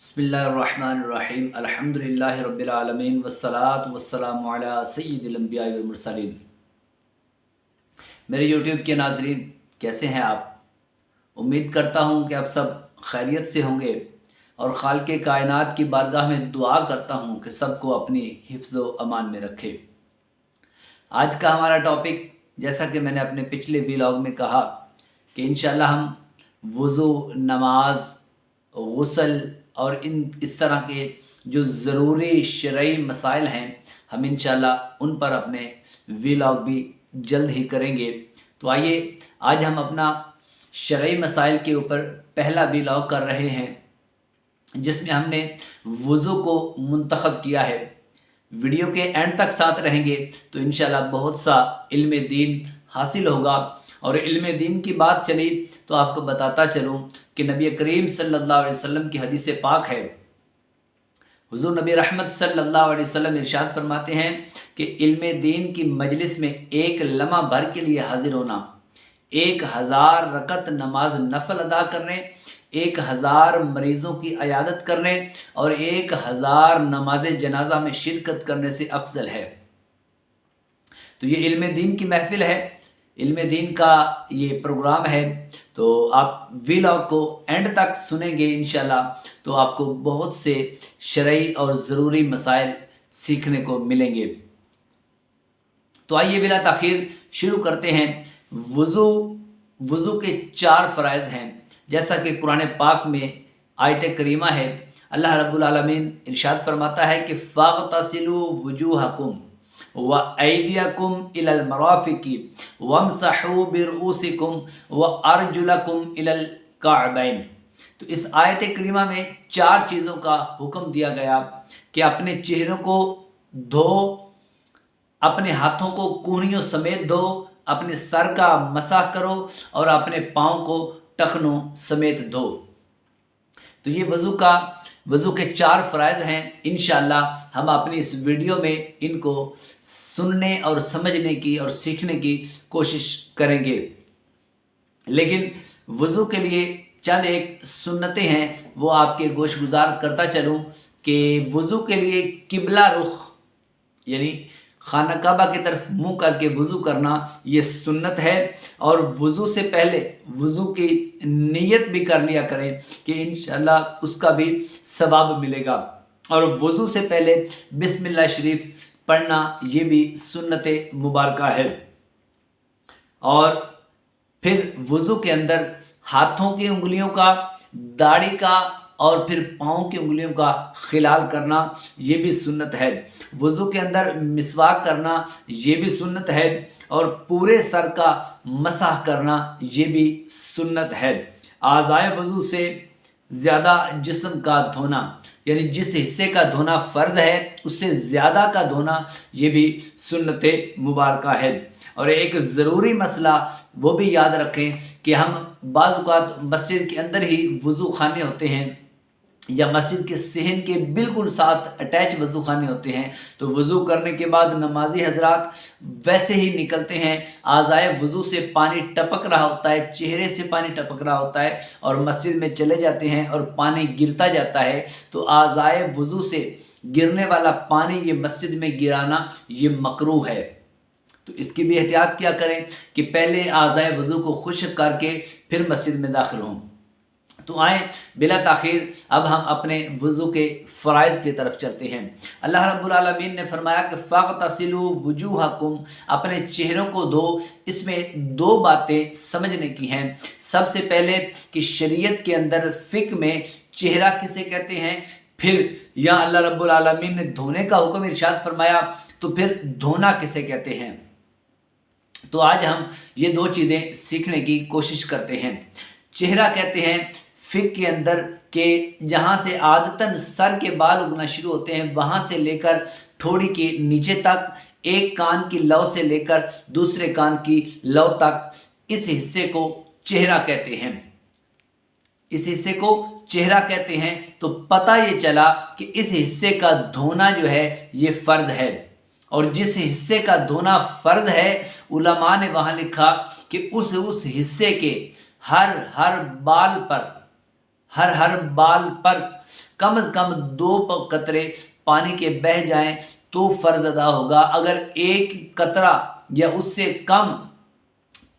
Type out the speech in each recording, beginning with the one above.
बिस्मिल्लाहिर्रहमानिर्रहीम अल्हम्दुलिल्लाहि रब्बिल आलमीन वस्सलातु वस्सलामु अला सय्यिदिल अंबिया वल मुरसलीन। मेरे यूट्यूब के नाज़रीन, कैसे हैं आप? उम्मीद करता हूं कि आप सब खैरियत से होंगे और खालिक़े कायनात की बारगाह में दुआ करता हूं कि सबको अपनी हिफ्ज़ व अमान में रखे। आज का हमारा टॉपिक, जैसा कि मैंने अपने पिछले व्लॉग में कहा कि इंशाअल्लाह हम वज़ू, नमाज, गुस्ल और इस तरह के जो ज़रूरी शरई मसाइल हैं, हम इंशाअल्लाह उन पर अपने व्लॉग भी जल्द ही करेंगे। तो आइए, आज हम अपना शरई मसाइल के ऊपर पहला व्लॉग कर रहे हैं, जिसमें हमने वज़ू को मुंतखब किया है। वीडियो के एंड तक साथ रहेंगे तो इंशाअल्लाह बहुत सा इल्म दीन हासिल होगा। और इल्म दीन की बात चली तो आपको बताता चलूँ कि नबी करीम सल्लल्लाहु अलैहि वसल्लम की हदीस पाक है। हुज़ूर नबी रहमत सल्लल्लाहु अलैहि वसल्लम इरशाद फरमाते हैं कि इल्म दीन की मजलिस में एक लम्हा भर के लिए हाजिर होना, 1000 रकत नमाज नफल अदा करने, 1000 मरीज़ों की अयादत करने और 1000 नमाज जनाजा में शिरकत करने से अफजल है। तो ये इल्म दीन की महफिल है, इल्म दीन का ये प्रोग्राम है। तो आप व्लॉग को एंड तक सुनेंगे इंशाल्लाह, तो आपको बहुत से शरई और ज़रूरी मसाइल सीखने को मिलेंगे। तो आइए बिला ताख़ीर शुरू करते हैं। वज़ू के 4 फ़राइज़ हैं, जैसा कि कुरान पाक में आयत करीमा है। अल्लाह रब्बुल आलमीन इरशाद फरमाता है कि फ़ाग़तसिलू वुजूहकुम व ऐदियकुम इलल मराफ़िक़ि वमसहू बिरुसिकुम व अर्जुलकुम इलल काअबैन। तो इस आयत करीमा में 4 चीज़ों का हुक्म दिया गया कि अपने चेहरों को धो, अपने हाथों को कूहनियों समेत धो, अपने सर का मसाह करो और अपने पाँव को टखनों समेत धो। तो ये वज़ू के 4 फ़राइज़ हैं। इंशाअल्लाह हम अपनी इस वीडियो में इनको सुनने और समझने की और सीखने की कोशिश करेंगे। लेकिन वज़ू के लिए चंद एक सुन्नतें हैं, वो आपके गोशगुजार करता चलूँ कि वज़ू के लिए किबला रुख यानी खाना काबा की तरफ मुंह करके वज़ू करना ये सुन्नत है। और वज़ू से पहले वज़ू की नीयत भी कर लिया करें कि इंशाअल्लाह उसका भी सवाब मिलेगा। और वज़ू से पहले बिस्मिल्लाह शरीफ पढ़ना ये भी सुन्नत मुबारका है। और फिर वज़ू के अंदर हाथों की उंगलियों का, दाढ़ी का और फिर पाँव की उंगलियों का खिलाल करना ये भी सुन्नत है। वज़ू के अंदर मिसवाक करना ये भी सुन्नत है। और पूरे सर का मसाह करना ये भी सुन्नत है। आज़ाए वज़ू से ज़्यादा जिस्म का धोना, यानी जिस हिस्से का धोना फ़र्ज़ है उससे ज़्यादा का धोना ये भी सुन्नत मुबारका है। और एक ज़रूरी मसला वो भी याद रखें कि हम बाज़ औक़ात मस्जिद के अंदर ही वज़ू खाने होते हैं या मस्जिद के सहन के बिल्कुल साथ अटैच वज़ू खाने होते हैं। तो वज़ू करने के बाद नमाजी हजरात वैसे ही निकलते हैं, आज़ाए वज़ू से पानी टपक रहा होता है, चेहरे से पानी टपक रहा होता है और मस्जिद में चले जाते हैं और पानी गिरता जाता है। तो आज़ाए वज़ू से गिरने वाला पानी ये मस्जिद में गिराना ये मकरूह है। तो इसकी भी एहतियात क्या करें कि पहले आज़ाए वज़ू को खुश्क करके फिर मस्जिद में दाखिल हों। तो आए बिला ताख़ीर अब हम अपने वज़ू के फ़राइज़ की तरफ चलते हैं। अल्लाह रब्बुल आलमीन ने फरमाया कि फ़ाग़तसिलू वुजूहकुम, अपने चेहरों को धो। इसमें 2 बातें समझने की हैं। सबसे पहले कि शरीयत के अंदर फ़िक़्ह में चेहरा किसे कहते हैं, फिर यहाँ अल्लाह रब्बुल आलमीन ने धोने का हुक्म इरशाद फरमाया, तो फिर धोना किसे कहते हैं। तो आज हम ये 2 चीज़ें सीखने की कोशिश करते हैं। चेहरा कहते हैं फ़िक़्ह के अंदर के जहाँ से आदतन सर के बाल उगना शुरू होते हैं, वहाँ से लेकर ठोड़ी के नीचे तक, एक कान की लौ से लेकर दूसरे कान की लौ तक, इस हिस्से को चेहरा कहते हैं। इस हिस्से को चेहरा कहते हैं। तो पता ये चला कि इस हिस्से का धोना जो है ये फ़र्ज़ है। और जिस हिस्से का धोना फ़र्ज़ है, उलमा ने वहाँ लिखा कि उस हिस्से के हर बाल पर हर बाल पर कम से कम 2 कतरे पानी के बह जाएं तो फ़र्ज अदा होगा। अगर 1 कतरा या उससे कम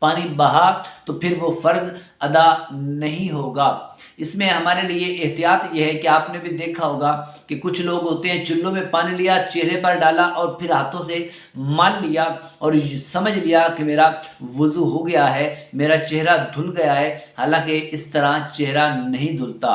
पानी बहा तो फिर वो फ़र्ज अदा नहीं होगा। इसमें हमारे लिए एहतियात ये है कि आपने भी देखा होगा कि कुछ लोग होते हैं, चुल्लू में पानी लिया, चेहरे पर डाला और फिर हाथों से मान लिया और समझ लिया कि मेरा वज़ू हो गया है, मेरा चेहरा धुल गया है। हालांकि इस तरह चेहरा नहीं धुलता।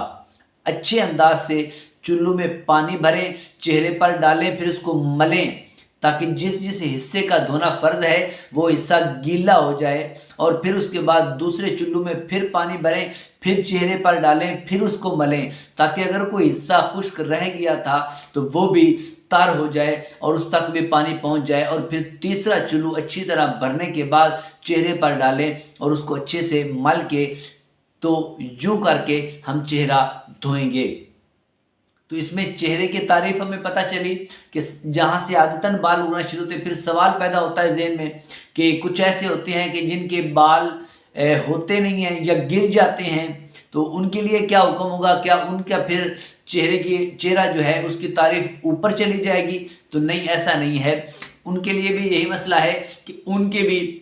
अच्छे अंदाज से चुल्लू में पानी भरें, चेहरे पर डालें, फिर उसको मलें ताकि जिस जिस हिस्से का धोना फ़र्ज है वो हिस्सा गीला हो जाए। और फिर उसके बाद दूसरे चुल्लू में फिर पानी भरें, फिर चेहरे पर डालें, फिर उसको मलें ताकि अगर कोई हिस्सा खुश्क रह गया था तो वो भी तर हो जाए और उस तक भी पानी पहुंच जाए। और फिर तीसरा चुल्लू अच्छी तरह भरने के बाद चेहरे पर डालें और उसको अच्छे से मल के, तो यूँ करके हम चेहरा धोएंगे। तो इसमें चेहरे की तारीफ हमें पता चली कि जहाँ से आदतन बाल उगना शुरू होते, फिर सवाल पैदा होता है जहन में कि कुछ ऐसे होते हैं कि जिनके बाल होते नहीं हैं या गिर जाते हैं, तो उनके लिए क्या हुक्म होगा? क्या उनका फिर चेहरा जो है उसकी तारीफ ऊपर चली जाएगी? तो नहीं, ऐसा नहीं है। उनके लिए भी यही मसला है कि उनके भी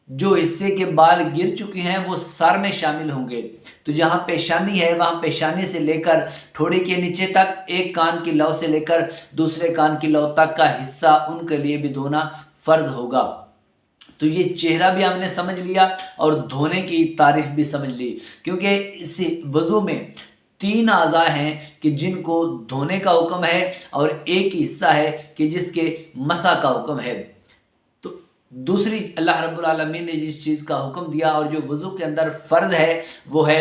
जो हिस्से के बाल गिर चुके हैं वो सर में शामिल होंगे। तो जहाँ पेशानी है वहाँ पेशानी से लेकर ठोड़ी के नीचे तक, एक कान की लौ से लेकर दूसरे कान की लौ तक का हिस्सा उनके लिए भी धोना फ़र्ज होगा। तो ये चेहरा भी हमने समझ लिया और धोने की तारीफ भी समझ ली, क्योंकि इस वज़ू में 3 अज़ा हैं कि जिनको धोने का हुक्म है और एक हिस्सा है कि जिसके मसा का हुक्म है। दूसरी अल्लाह रब्बुल आलमीन ने जिस चीज़ का हुक्म दिया और जो वज़ू के अंदर फ़र्ज है वो है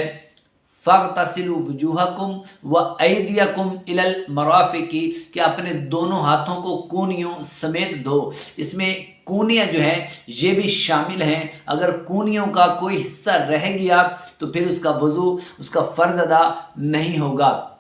फ़ग़तसिलू वुजूहकुम व ऐदियकुम इलल मराफ़िक़ि, कि अपने दोनों हाथों को कूनियों समेत धो। इसमें कूनियाँ जो हैं ये भी शामिल हैं। अगर कूनियों का कोई हिस्सा रह गया तो फिर उसका वज़ू, उसका फ़र्ज अदा नहीं होगा।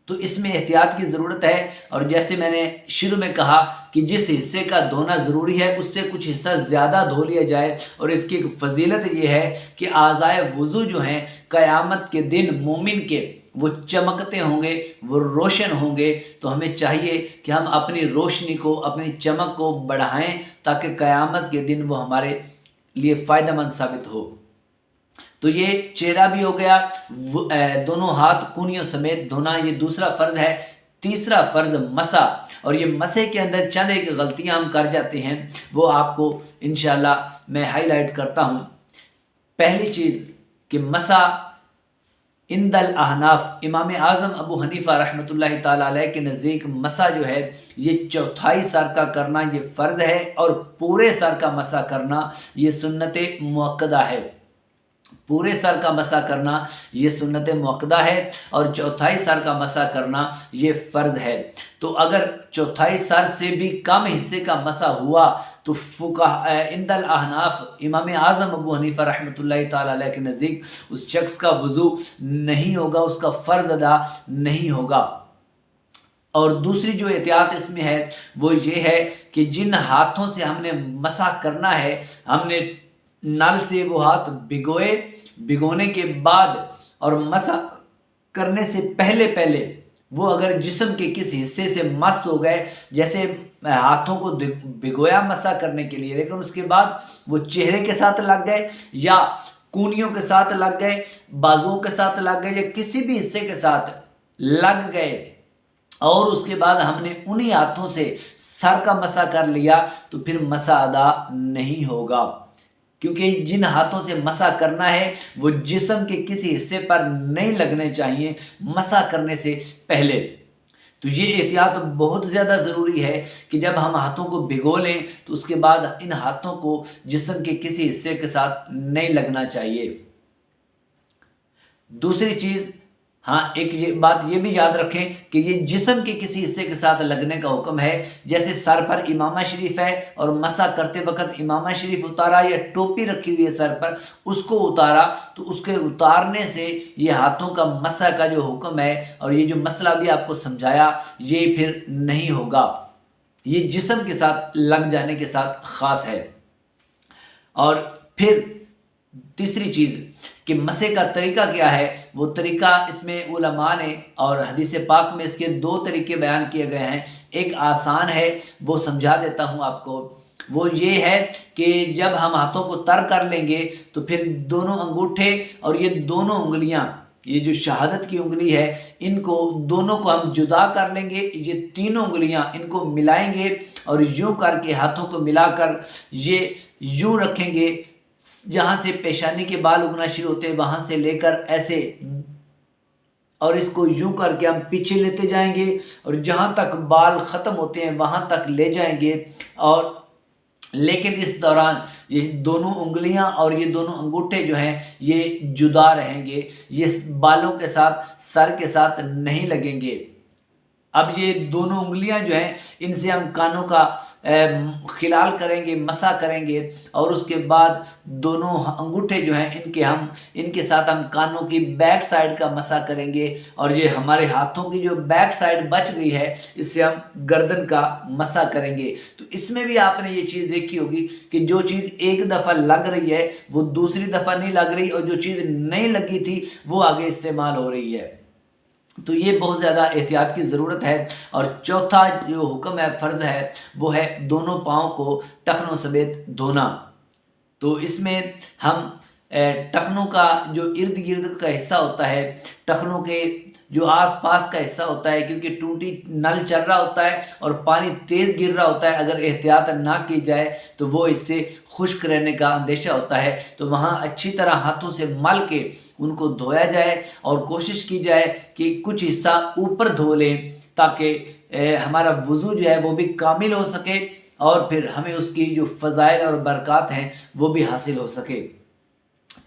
तो इसमें एहतियात की ज़रूरत है। और जैसे मैंने शुरू में कहा कि जिस हिस्से का धोना ज़रूरी है उससे कुछ हिस्सा ज़्यादा धो लिया जाए। और इसकी एक फजीलत ये है कि आज़ाए वज़ू जो हैं क़यामत के दिन मोमिन के वो चमकते होंगे, वो रोशन होंगे। तो हमें चाहिए कि हम अपनी रोशनी को, अपनी चमक को बढ़ाएं ताकि क़यामत के दिन वो हमारे लिए फ़ायदेमंद साबित हो। तो ये चेहरा भी हो गया, दोनों हाथ कूनियों समेत धोना, ये दूसरा फ़र्ज है। तीसरा फ़र्ज मसा, और ये मसे के अंदर चंद एक गलतियां हम कर जाते हैं, वो आपको इंशाल्लाह मैं हाईलाइट करता हूँ। पहली चीज़ कि मसा इंदल अहनाफ, इमाम आज़म अबू हनीफ़ा रहमतुल्लाहि ताला अलैह के नज़दीक मसा जो है ये चौथाई सर का करना ये फ़र्ज़ है और पूरे सर का मसा करना ये सुन्नत मुअक्कदा है। पूरे सर का मसा करना ये सुन्नत मुअक्कदा है और चौथाई सर का मसा करना ये फ़र्ज़ है। तो अगर चौथाई सर से भी कम हिस्से का मसा हुआ तो फुक़हा इंदल अहनाफ, इमाम आज़म अबू हनीफ़ा रहमतुल्लाहि ताला अलैह के नज़दीक उस शख्स का वज़ू नहीं होगा, उसका फ़र्ज़ अदा नहीं होगा। और दूसरी जो एहतियात इसमें है वो ये है कि जिन हाथों से हमने मसा करना है, हमने नल से वो हाथ भिगोने के बाद और मसा करने से पहले वो अगर जिस्म के किस हिस्से से मस हो गए, जैसे हाथों को भिगोया मसा करने के लिए, लेकिन उसके बाद वो चेहरे के साथ लग गए या कूनियों के साथ लग गए, बाजुओं के साथ लग गए या किसी भी हिस्से के साथ लग गए और उसके बाद हमने उन्हीं हाथों से सर का मसा कर लिया, तो फिर मसा अदा नहीं होगा। क्योंकि जिन हाथों से मसा करना है वो जिस्म के किसी हिस्से पर नहीं लगने चाहिए मसा करने से पहले। तो ये एहतियात बहुत ज़्यादा ज़रूरी है कि जब हम हाथों को भिगो लें तो उसके बाद इन हाथों को जिस्म के किसी हिस्से के साथ नहीं लगना चाहिए। दूसरी चीज़, हाँ, एक ये बात ये भी याद रखें कि ये जिस्म के किसी हिस्से के साथ लगने का हुक्म है। जैसे सर पर इमामा शरीफ है और मसा करते वक्त इमामा शरीफ उतारा या टोपी रखी हुई है सर पर, उसको उतारा, तो उसके उतारने से ये हाथों का मसा का जो हुक्म है और ये जो मसला भी आपको समझाया ये फिर नहीं होगा। ये जिस्म के साथ लग जाने के साथ ख़ास है। और फिर तीसरी चीज़ कि मसे का तरीका क्या है, वो तरीका इसमें उलमा ने और हदीस पाक में इसके दो तरीके बयान किए गए हैं। एक आसान है, वो समझा देता हूँ आपको। वो ये है कि जब हम हाथों को तर कर लेंगे तो फिर दोनों अंगूठे और ये दोनों उंगलियां, ये जो शहादत की उंगली है, इनको दोनों को हम जुदा कर लेंगे। ये तीनों उंगलियां इनको मिलाएंगे और यूं करके हाथों को मिलाकर ये यूं रखेंगे, जहाँ से पेशानी के बाल उगना शुरू होते हैं वहाँ से लेकर ऐसे, और इसको यूं करके हम पीछे लेते जाएंगे और जहाँ तक बाल ख़त्म होते हैं वहाँ तक ले जाएंगे। और लेकिन इस दौरान ये दोनों उंगलियां और ये दोनों अंगूठे जो हैं ये जुदा रहेंगे, ये बालों के साथ, सर के साथ नहीं लगेंगे। अब ये दोनों उंगलियां जो हैं इनसे हम कानों का खिलाल करेंगे, मसा करेंगे, और उसके बाद दोनों अंगूठे जो हैं इनके साथ हम कानों की बैक साइड का मसा करेंगे। और ये हमारे हाथों की जो बैक साइड बच गई है इससे हम गर्दन का मसा करेंगे। तो इसमें भी आपने ये चीज़ देखी होगी कि जो चीज़ एक दफ़ा लग रही है वो दूसरी दफ़ा नहीं लग रही, और जो चीज़ नहीं लगी थी वो आगे इस्तेमाल हो रही है। तो ये बहुत ज़्यादा एहतियात की ज़रूरत है। और चौथा जो हुक्म है, फ़र्ज़ है, वो है दोनों पाँव को टखनों समेत धोना। तो इसमें हम टखनों का जो इर्द गिर्द का हिस्सा होता है, टखनों के जो आसपास का हिस्सा होता है, क्योंकि टूटी नल चल रहा होता है और पानी तेज़ गिर रहा होता है, अगर एहतियात ना की जाए तो वो इससे खुश्क रहने का अंदेशा होता है। तो वहाँ अच्छी तरह हाथों से मल के उनको धोया जाए और कोशिश की जाए कि कुछ हिस्सा ऊपर धो लें ताकि हमारा वज़ू जो है वो भी कामिल हो सके और फिर हमें उसकी जो फ़ज़ाइल और बरक़ात हैं वो भी हासिल हो सके।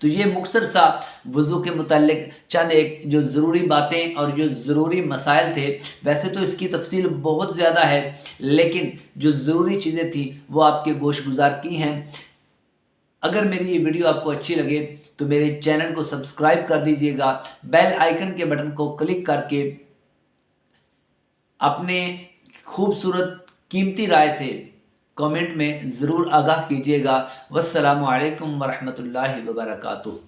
तो ये मुख्तसर सा वज़ू के मुताल्लिक चंद एक जो ज़रूरी बातें और जो ज़रूरी मसाइल थे। वैसे तो इसकी तफसील बहुत ज़्यादा है, लेकिन जो ज़रूरी चीज़ें थी वो आपके गोश गुजार की हैं। अगर मेरी ये वीडियो आपको अच्छी लगे तो मेरे चैनल को सब्सक्राइब कर दीजिएगा, बेल आइकन के बटन को क्लिक करके अपने खूबसूरत कीमती राय से कमेंट में ज़रूर आगाह कीजिएगा। वस्सलामु अलैकुम वरहमतुल्लाहि वबरकातुहू।